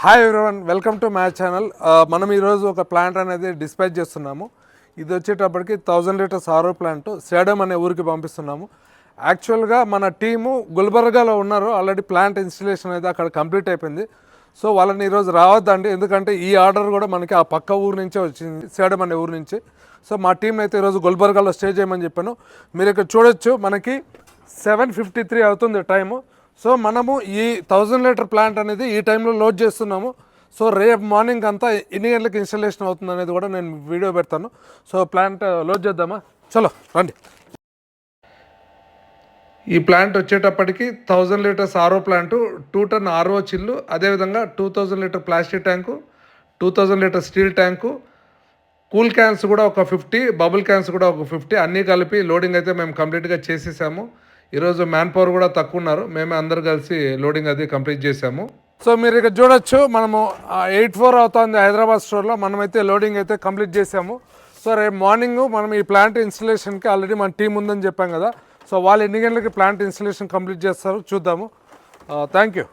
Hi everyone, welcome to my channel. మనం ఈరోజు ఒక ప్లాంట్ అనేది డిస్పాచ్ చేస్తున్నాము. ఇది వచ్చేటప్పటికి 1000 లీటర్స్ ఆరో ప్లాంట్ సేడమ్ అనే ఊరికి పంపిస్తున్నాము. యాక్చువల్గా మన టీము గుల్బర్గాలో ఉన్నారు. ఆల్రెడీ ప్లాంట్ ఇన్స్టలేషన్ అయితే అక్కడ కంప్లీట్ అయిపోయింది. సో వాళ్ళని ఈరోజు రావద్దండి, ఎందుకంటే ఈ ఆర్డర్ కూడా మనకి ఆ పక్క ఊరు నుంచే వచ్చింది, సేడమ్ అనే ఊరు నుంచి. సో మా టీం అయితే ఈరోజు గుల్బర్గాలో స్టే చేయమని చెప్పాను. మీరు ఇక్కడ చూడొచ్చు, మనకి 7:53 అవుతుంది టైము. సో మనము ఈ 1000 లీటర్ ప్లాంట్ అనేది ఈ టైంలో లోడ్ చేస్తున్నాము. సో రేపు మార్నింగ్ అంతా ఎన్ని గంటలకు ఇన్స్టలేషన్ అవుతుంది అనేది కూడా నేను వీడియో పెడతాను. సో ప్లాంట్ లోడ్ చేద్దామా? చలో రండి. ఈ ప్లాంట్ వచ్చేటప్పటికి 1000 లీటర్స్ ఆర్ఓ ప్లాంటు, 2 టన్ ఆర్ఓ చిల్లు, అదేవిధంగా 2000 litre plastic tank, 2000 litre steel tank, cool cans కూడా ఒక 50, బబుల్ క్యాన్స్ కూడా ఒక 50, అన్నీ కలిపి లోడింగ్ అయితే మేము కంప్లీట్గా చేసేసాము. ఈరోజు మ్యాన్ పవర్ కూడా తక్కువ ఉన్నారు, మేమే అందరు కలిసి లోడింగ్ అది కంప్లీట్ చేసాము. సో మీరు ఇక్కడ చూడొచ్చు, మనము 8:04 అవుతుంది హైదరాబాద్ స్టోర్లో. మనమైతే లోడింగ్ అయితే కంప్లీట్ చేసాము. సో రేపు మార్నింగ్ మనం ఈ ప్లాంట్ ఇన్స్టలేషన్కి ఆల్రెడీ మన టీం ఉందని చెప్పాం కదా. సో వాళ్ళు ఎన్ని గంటలకి ప్లాంట్ ఇన్స్టలేషన్ కంప్లీట్ చేస్తారో చూద్దాము. Thank you.